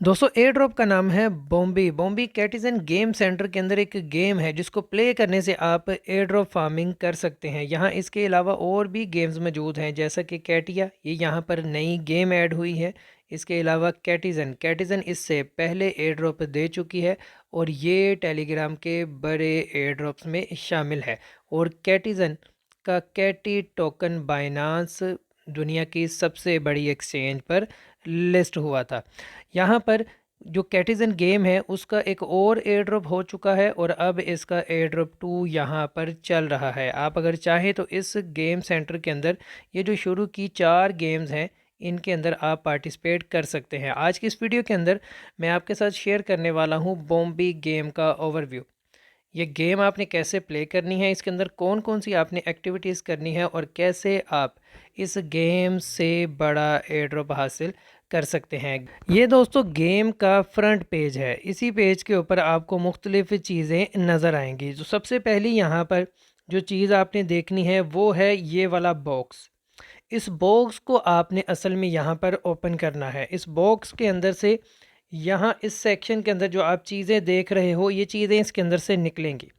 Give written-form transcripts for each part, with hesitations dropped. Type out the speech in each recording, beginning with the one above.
दोस्तों air drop का नाम है बॉम्बी। बॉम्बी कैटिजन गेम सेंटर के अंदर एक गेम है जिसको प्ले करने से आप एयर ड्रॉप फार्मिंग कर सकते हैं। यहाँ इसके अलावा और भी गेम्स मौजूद हैं जैसा कि कैटिया, ये यहाँ पर नई गेम ऐड हुई है। इसके अलावा कैटिजन कैटिजन इससे पहले एयर ड्रॉप दे चुकी है और ये टेलीग्राम के बड़े एयर ड्रॉप्स में शामिल है। और कैटिजन का कैटी टोकन बाइनांस दुनिया की सबसे बड़ी एक्सचेंज पर लिस्ट हुआ था। यहाँ पर जो कैटिजन गेम है उसका एक और एयर ड्रॉप हो चुका है और अब इसका एयर ड्रॉप 2 यहाँ पर चल रहा है। आप अगर चाहें तो इस गेम सेंटर के अंदर ये जो शुरू की 4 गेम्स हैं इनके अंदर आप पार्टिसिपेट कर सकते हैं। आज की इस वीडियो के अंदर मैं आपके साथ शेयर करने वाला हूँ बॉम्बी गेम का ओवरव्यू। ये गेम आपने कैसे प्ले करनी है, इसके अंदर कौन कौन सी आपने एक्टिविटीज़ करनी है और कैसे आप इस गेम से बड़ा एयर ड्रॉप हासिल कर सकते हैं। ये दोस्तों गेम का फ्रंट पेज है। इसी पेज के ऊपर आपको मुख्तलिफ चीज़ें नज़र आएंगी। जो सबसे पहली यहाँ पर जो चीज़ आपने देखनी है वो है ये वाला बॉक्स। इस बॉक्स को आपने असल में यहाँ पर ओपन करना है। इस बॉक्स के अंदर से यहाँ इस सेक्शन के अंदर जो आप चीज़ें देख रहे हो ये चीज़ें इसके अंदर से निकलेंगी।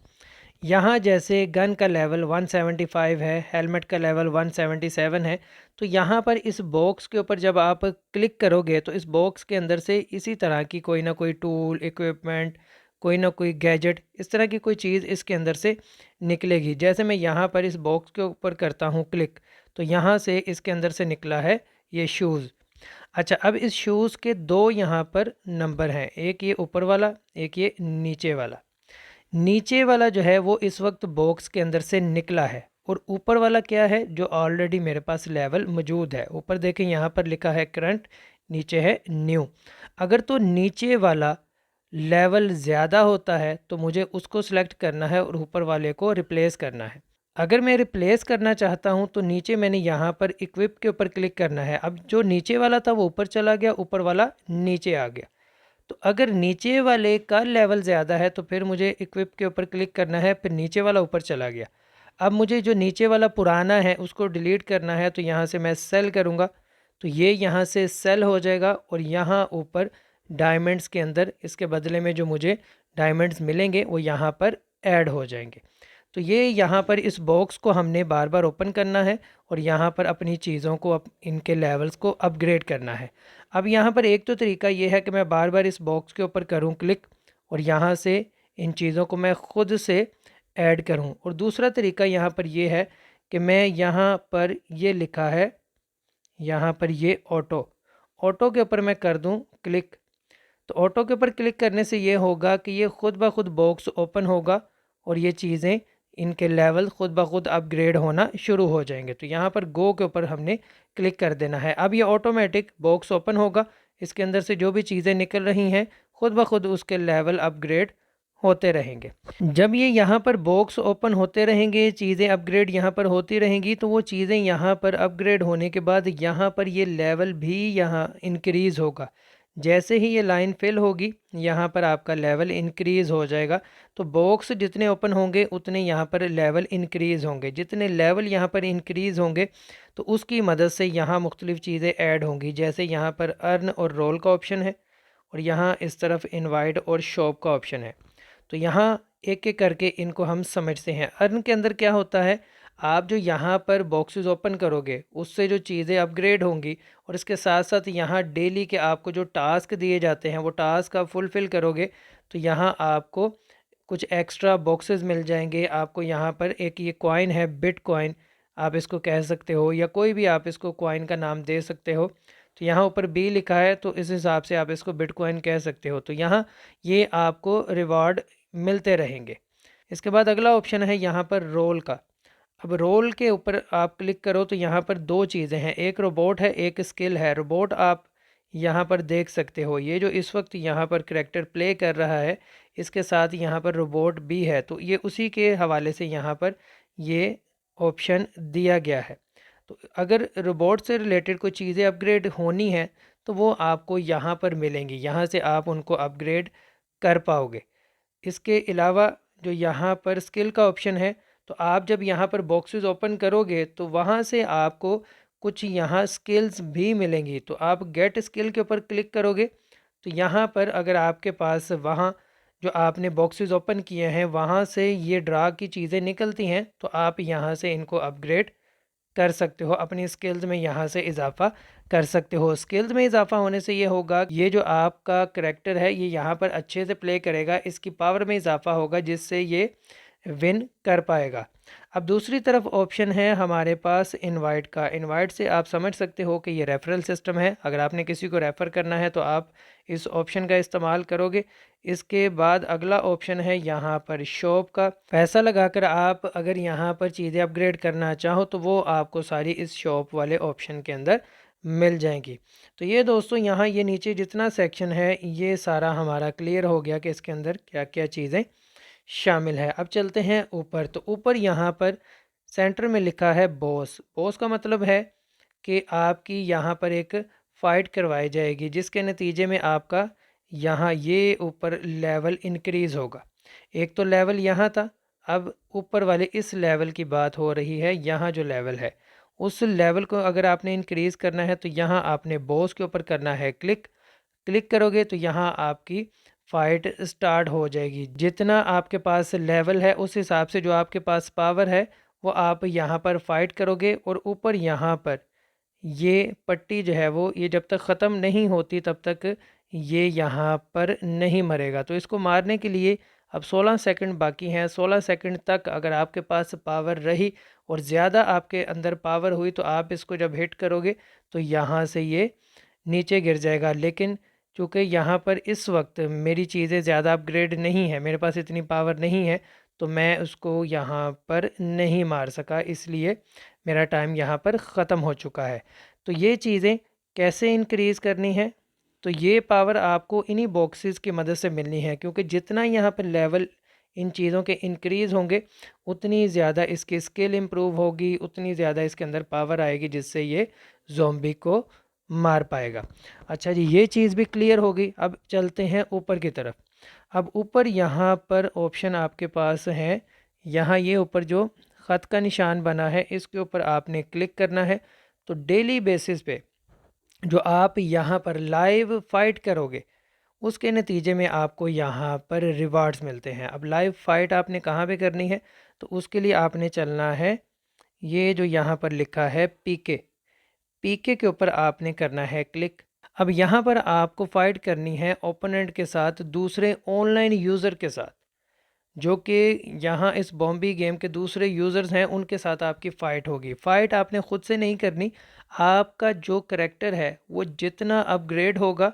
यहाँ जैसे गन का लेवल 175 है, हेलमेट का लेवल 177 है। तो यहाँ पर इस बॉक्स के ऊपर जब आप क्लिक करोगे तो इस बॉक्स के अंदर से इसी तरह की कोई ना कोई टूल, इक्विपमेंट, कोई ना कोई गैजेट, इस तरह की कोई चीज़ इसके अंदर से निकलेगी। जैसे मैं यहाँ पर इस बॉक्स के ऊपर करता हूँ क्लिक, तो यहाँ से इसके अंदर से निकला है ये शूज़। अच्छा, अब इस शूज़ के दो यहाँ पर नंबर हैं, एक ये ऊपर वाला, एक ये नीचे वाला। नीचे वाला जो है वो इस वक्त बॉक्स के अंदर से निकला है और ऊपर वाला क्या है जो ऑलरेडी मेरे पास लेवल मौजूद है। ऊपर देखें यहाँ पर लिखा है करंट, नीचे है न्यू। अगर तो नीचे वाला लेवल ज़्यादा होता है तो मुझे उसको सिलेक्ट करना है और ऊपर वाले को रिप्लेस करना है। अगर मैं रिप्लेस करना चाहता हूं तो नीचे मैंने यहाँ पर इक्विप के ऊपर क्लिक करना है। अब जो नीचे वाला था वो ऊपर चला गया, ऊपर वाला नीचे आ गया। तो अगर नीचे वाले का लेवल ज़्यादा है तो फिर मुझे इक्विप के ऊपर क्लिक करना है, फिर नीचे वाला ऊपर चला गया। अब मुझे जो नीचे वाला पुराना है उसको डिलीट करना है तो यहाँ से मैं सेल करूँगा तो ये यहाँ से सेल हो जाएगा और यहाँ ऊपर डायमंड्स के अंदर इसके बदले में जो मुझे डायमंड्स मिलेंगे वो यहाँ पर ऐड हो जाएंगे। तो ये यहाँ पर इस बॉक्स को हमने बार बार ओपन करना है और यहाँ पर अपनी चीज़ों को इनके लेवल्स को अपग्रेड करना है। अब यहाँ पर एक तो तरीका ये है कि मैं बार बार इस बॉक्स के ऊपर करूँ क्लिक और यहाँ से इन चीज़ों को मैं ख़ुद से ऐड करूँ, और दूसरा तरीका यहाँ पर ये है कि मैं यहाँ पर ये लिखा है, यहाँ पर ये ऑटो, ऑटो के ऊपर मैं कर दूँ क्लिक। तो ऑटो के ऊपर क्लिक करने से ये होगा कि ये ख़ुद ब खुद बॉक्स ओपन होगा और ये चीज़ें इनके लेवल ख़ुद ब खुद अपग्रेड होना शुरू हो जाएंगे। तो यहाँ पर गो के ऊपर हमने क्लिक कर देना है। अब ये ऑटोमेटिक बॉक्स ओपन होगा, इसके अंदर से जो भी चीज़ें निकल रही हैं ख़ुद ब खुद उसके लेवल अपग्रेड होते रहेंगे। जब ये यहाँ पर बॉक्स ओपन होते रहेंगे, चीज़ें अपग्रेड यहाँ पर होती रहेंगी, तो वो चीज़ें यहाँ पर अपग्रेड होने के बाद यहाँ पर ये लेवल भी यहाँ इंक्रीज़ होगा। जैसे ही ये लाइन फिल होगी यहाँ पर आपका लेवल इंक्रीज़ हो जाएगा। तो बॉक्स जितने ओपन होंगे उतने यहाँ पर लेवल इंक्रीज़ होंगे। जितने लेवल यहाँ पर इंक्रीज़ होंगे तो उसकी मदद से यहाँ मुख्तलिफ़ चीज़ें ऐड होंगी। जैसे यहाँ पर अर्न और रोल का ऑप्शन है और यहाँ इस तरफ इनवाइट और शॉप का ऑप्शन है। तो यहाँ एक एक करके इनको हम समझते हैं। अर्न के अंदर क्या होता है, आप जो यहाँ पर बॉक्सेस ओपन करोगे उससे जो चीज़ें अपग्रेड होंगी और इसके साथ साथ यहाँ डेली के आपको जो टास्क दिए जाते हैं वो टास्क आप फुलफ़िल करोगे तो यहाँ आपको कुछ एक्स्ट्रा बॉक्सेस मिल जाएंगे। आपको यहाँ पर एक ये कॉइन है, बिट कॉइन आप इसको कह सकते हो या कोई भी आप इसको कॉइन का नाम दे सकते हो। तो यहाँ ऊपर बी लिखा है तो इस हिसाब से आप इसको बिट कॉइन कह सकते हो। तो यहाँ ये आपको रिवार्ड मिलते रहेंगे। इसके बाद अगला ऑप्शन है यहाँ पर रोल का। अब रोल के ऊपर आप क्लिक करो तो यहाँ पर दो चीज़ें हैं, एक रोबोट है, एक स्किल है। रोबोट आप यहाँ पर देख सकते हो, ये जो इस वक्त यहाँ पर करैक्टर प्ले कर रहा है इसके साथ यहाँ पर रोबोट भी है, तो ये उसी के हवाले से यहाँ पर ये ऑप्शन दिया गया है। तो अगर रोबोट से रिलेटेड कोई चीज़ें अपग्रेड होनी है तो वो आपको यहाँ पर मिलेंगी, यहाँ से आप उनको अपग्रेड कर पाओगे। इसके अलावा जो यहाँ पर स्किल का ऑप्शन है, तो आप जब यहाँ पर बॉक्सेस ओपन करोगे तो वहाँ से आपको कुछ यहाँ स्किल्स भी मिलेंगी। तो आप गेट स्किल के ऊपर क्लिक करोगे तो यहाँ पर अगर आपके पास वहाँ जो आपने बॉक्सेस ओपन किए हैं वहाँ से ये ड्रा की चीज़ें निकलती हैं, तो आप यहाँ से इनको अपग्रेड कर सकते हो, अपनी स्किल्स में यहाँ से इजाफा कर सकते हो। स्किल्स में इजाफा होने से ये होगा, ये जो आपका करैक्टर है ये यहाँ पर अच्छे से प्ले करेगा, इसकी पावर में इजाफा होगा जिससे ये विन कर पाएगा। अब दूसरी तरफ ऑप्शन है हमारे पास इनवाइट का। इनवाइट से आप समझ सकते हो कि ये रेफरल सिस्टम है। अगर आपने किसी को रेफ़र करना है तो आप इस ऑप्शन का इस्तेमाल करोगे। इसके बाद अगला ऑप्शन है यहाँ पर शॉप का। पैसा लगाकर आप अगर यहाँ पर चीज़ें अपग्रेड करना चाहो तो वो आपको सारी इस शॉप वाले ऑप्शन के अंदर मिल जाएंगी। तो ये दोस्तों यहाँ ये नीचे जितना सेक्शन है ये सारा हमारा क्लियर हो गया कि इसके अंदर क्या क्या चीज़ें शामिल है। अब चलते हैं ऊपर। तो ऊपर यहाँ पर सेंटर में लिखा है बॉस। बॉस का मतलब है कि आपकी यहाँ पर एक फ़ाइट करवाई जाएगी जिसके नतीजे में आपका यहाँ ये ऊपर लेवल इंक्रीज़ होगा। एक तो लेवल यहाँ था, अब ऊपर वाले इस लेवल की बात हो रही है। यहाँ जो लेवल है उस लेवल को अगर आपने इंक्रीज़ करना है तो यहाँ आपने बॉस के ऊपर करना है क्लिक। क्लिक करोगे तो यहाँ आपकी फ़ाइट स्टार्ट हो जाएगी। जितना आपके पास लेवल है उस हिसाब से जो आपके पास पावर है वो आप यहाँ पर फ़ाइट करोगे। और ऊपर यहाँ पर ये पट्टी जो है वो ये जब तक ख़त्म नहीं होती तब तक ये यहाँ पर नहीं मरेगा। तो इसको मारने के लिए अब 16 सेकंड बाकी हैं। 16 सेकंड तक अगर आपके पास पावर रही और ज़्यादा आपके अंदर पावर हुई तो आप इसको जब हिट करोगे तो यहाँ से ये नीचे गिर जाएगा। लेकिन चूँकि यहाँ पर इस वक्त मेरी चीज़ें ज़्यादा अपग्रेड नहीं है, मेरे पास इतनी पावर नहीं है, तो मैं उसको यहाँ पर नहीं मार सका, इसलिए मेरा टाइम यहाँ पर ख़त्म हो चुका है। तो ये चीज़ें कैसे इंक्रीज़ करनी है, तो ये पावर आपको इन्हीं बॉक्सेस की मदद से मिलनी है, क्योंकि जितना यहाँ पर लेवल इन चीज़ों के इंक्रीज़ होंगे उतनी ज़्यादा इसकी स्किल इम्प्रूव होगी, उतनी ज़्यादा इसके अंदर पावर आएगी जिससे ये ज़ॉम्बी को मार पाएगा। अच्छा जी, ये चीज़ भी क्लियर हो गई। अब चलते हैं ऊपर की तरफ। अब ऊपर यहाँ पर ऑप्शन आपके पास हैं। यहाँ ये ऊपर जो ख़त का निशान बना है इसके ऊपर आपने क्लिक करना है। तो डेली बेसिस पे जो आप यहाँ पर लाइव फ़ाइट करोगे उसके नतीजे में आपको यहाँ पर रिवार्ड्स मिलते हैं। अब लाइव फ़ाइट आपने कहाँ पे करनी है, तो उसके लिए आपने चलना है ये जो यहाँ पर लिखा है पीके। पीके के ऊपर आपने करना है क्लिक। अब यहाँ पर आपको फ़ाइट करनी है ओपोनेंट के साथ, दूसरे ऑनलाइन यूज़र के साथ, जो कि यहाँ इस बॉम्बी गेम के दूसरे यूज़र्स हैं उनके साथ आपकी फ़ाइट होगी। फ़ाइट आपने ख़ुद से नहीं करनी, आपका जो करैक्टर है वो जितना अपग्रेड होगा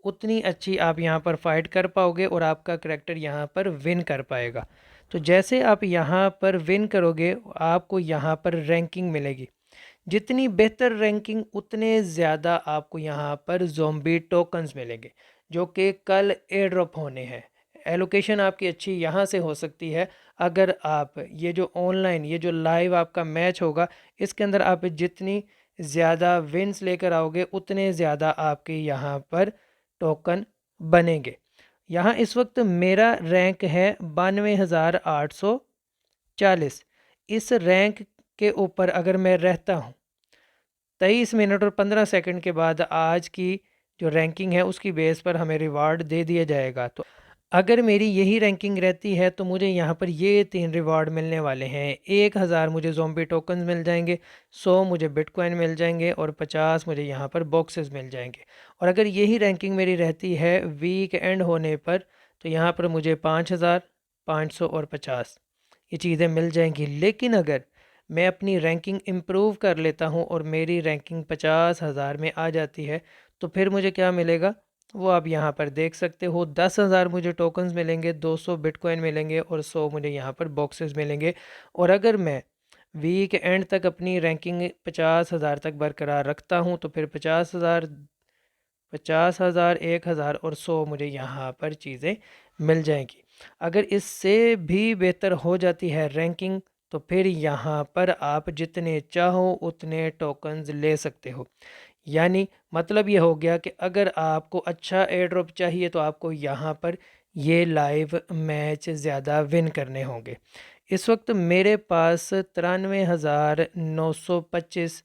उतनी अच्छी आप यहाँ पर फ़ाइट कर पाओगे और आपका करैक्टर यहाँ पर विन कर पाएगा। तो जैसे आप यहाँ पर विन करोगे आपको यहाँ पर रैंकिंग मिलेगी। जितनी बेहतर रैंकिंग उतने ज़्यादा आपको यहाँ पर ज़ॉम्बी टोकन्स मिलेंगे जो कि कल एयर ड्रॉप होने हैं। एलोकेशन आपकी अच्छी यहाँ से हो सकती है अगर आप ये जो ऑनलाइन ये जो लाइव आपका मैच होगा इसके अंदर आप जितनी ज़्यादा विन्स लेकर आओगे उतने ज़्यादा आपके यहाँ पर टोकन बनेंगे। यहाँ इस वक्त मेरा रैंक है 92,840। इस रैंक के ऊपर अगर मैं रहता हूँ 23 मिनट और 15 सेकंड के बाद आज की जो रैंकिंग है उसकी बेस पर हमें रिवार्ड दे दिया जाएगा। तो अगर मेरी यही रैंकिंग रहती है तो मुझे यहाँ पर ये 3 रिवार्ड मिलने वाले हैं। 1000 मुझे ज़ॉम्बी टोकन्स मिल जाएंगे, 100 मुझे बिटकॉइन मिल जाएंगे और 50 मुझे यहाँ पर बॉक्सेस मिल जाएंगे। और अगर यही रैंकिंग मेरी रहती है वीक एंड होने पर तो यहाँ पर मुझे 5000, 500 और 50 ये चीज़ें मिल जाएंगी। लेकिन अगर मैं अपनी रैंकिंग इम्प्रूव कर लेता हूँ और मेरी रैंकिंग 50,000 में आ जाती है तो फिर मुझे क्या मिलेगा वो आप यहाँ पर देख सकते हो। 10,000 मुझे टोकन्स मिलेंगे, 200 बिटकॉइन मिलेंगे और 100 मुझे यहाँ पर बॉक्सेस मिलेंगे। और अगर मैं वीक एंड तक अपनी रैंकिंग 50,000 तक बरकरार रखता हूँ तो फिर 50,000, 50,000, 1,000 और 100 मुझे यहाँ पर चीज़ें मिल जाएंगी। अगर इससे भी बेहतर हो जाती है रैंकिंग तो फिर यहाँ पर आप जितने चाहो उतने टोकन्स ले सकते हो। यानी मतलब ये हो गया कि अगर आपको अच्छा एयर ड्रॉप चाहिए तो आपको यहाँ पर ये लाइव मैच ज़्यादा विन करने होंगे। इस वक्त मेरे पास 93,925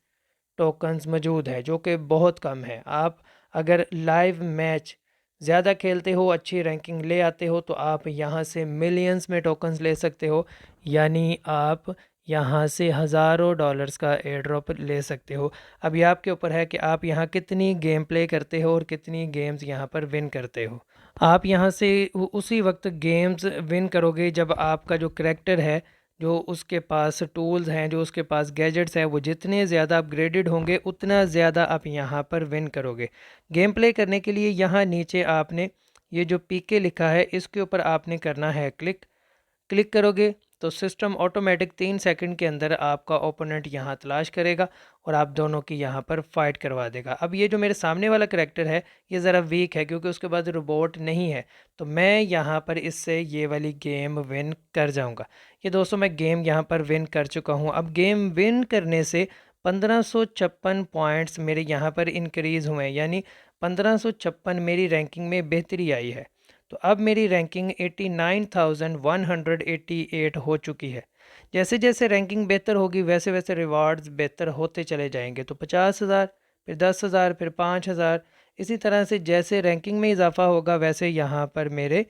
टोकन्स मौजूद है जो कि बहुत कम है। आप अगर लाइव मैच ज़्यादा खेलते हो, अच्छी रैंकिंग ले आते हो तो आप यहाँ से मिलियंस में टोकन्स ले सकते हो, यानी आप यहाँ से हज़ारों डॉलर्स का एयर ड्रॉप ले सकते हो। अब ये आपके ऊपर है कि आप यहाँ कितनी गेम प्ले करते हो और कितनी गेम्स यहाँ पर विन करते हो। आप यहाँ से उसी वक्त गेम्स विन करोगे जब आपका जो करैक्टर है, जो उसके पास टूल्स हैं, जो उसके पास गैजेट्स हैं, वो जितने ज़्यादा अपग्रेडेड होंगे उतना ज़्यादा आप यहाँ पर विन करोगे। गेम प्ले करने के लिए यहाँ नीचे आपने ये जो पीके लिखा है इसके ऊपर आपने करना है क्लिक। क्लिक करोगे तो सिस्टम ऑटोमेटिक 3 सेकंड के अंदर आपका ओपोनेंट यहाँ तलाश करेगा और आप दोनों की यहाँ पर फाइट करवा देगा। अब ये जो मेरे सामने वाला करैक्टर है ये ज़रा वीक है क्योंकि उसके पास रोबोट नहीं है, तो मैं यहाँ पर इससे ये वाली गेम विन कर जाऊँगा। ये दोस्तों मैं गेम यहाँ पर विन कर चुका हूँ। अब गेम विन करने से 1556 पॉइंट्स मेरे यहाँ पर इंक्रीज़ हुए हैं, यानी 1556 मेरी रैंकिंग में बेहतरी आई है। तो अब मेरी रैंकिंग 89,188 हो चुकी है। जैसे जैसे रैंकिंग बेहतर होगी वैसे वैसे रिवार्ड्स बेहतर होते चले जाएंगे। तो 50,000, फिर 10,000, फिर 5,000, इसी तरह से जैसे रैंकिंग में इजाफा होगा वैसे यहाँ पर मेरे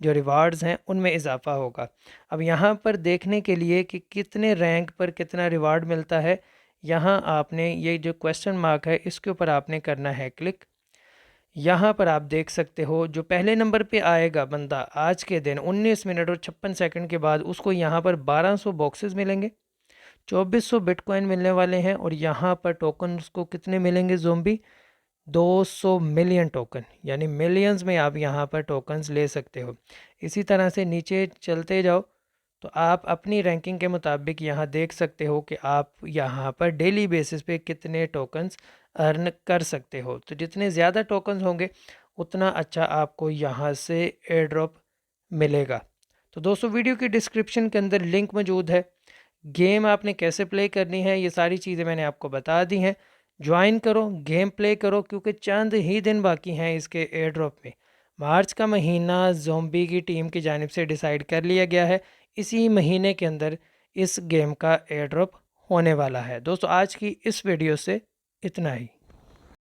जो रिवार्ड्स हैं उनमें इजाफा होगा। अब यहाँ पर देखने के लिए कि कितने रैंक पर कितना रिवार्ड मिलता है, यहाँ आपने ये जो क्वेश्चन मार्क है इसके ऊपर आपने करना है क्लिक। यहाँ पर आप देख सकते हो जो पहले नंबर पे आएगा बंदा आज के दिन 19 मिनट और 56 सेकंड के बाद उसको यहाँ पर 1200 बॉक्सेस मिलेंगे, 2400 बिटकॉइन मिलने वाले हैं और यहाँ पर टोकन उसको कितने मिलेंगे ज़ोंबी, 200 मिलियन टोकन, यानी मिलियंस में आप यहाँ पर टोकन्स ले सकते हो। इसी तरह से नीचे चलते जाओ तो आप अपनी रैंकिंग के मुताबिक यहाँ देख सकते हो कि आप यहाँ पर डेली बेसिस पे कितने टोकन्स अर्न कर सकते हो। तो जितने ज़्यादा टोकन्स होंगे उतना अच्छा आपको यहाँ से एयर ड्रॉप मिलेगा। तो दोस्तों वीडियो की डिस्क्रिप्शन के अंदर लिंक मौजूद है, गेम आपने कैसे प्ले करनी है ये सारी चीज़ें मैंने आपको बता दी हैं। ज्वाइन करो, गेम प्ले करो, क्योंकि चंद ही दिन बाकी हैं इसके एयर ड्रॉप में। मार्च का महीना ज़ोंबी की टीम की जानिब से डिसाइड कर लिया गया है, इसी महीने के अंदर इस गेम का एयर ड्रॉप होने वाला है। दोस्तों आज की इस वीडियो से इतना ही।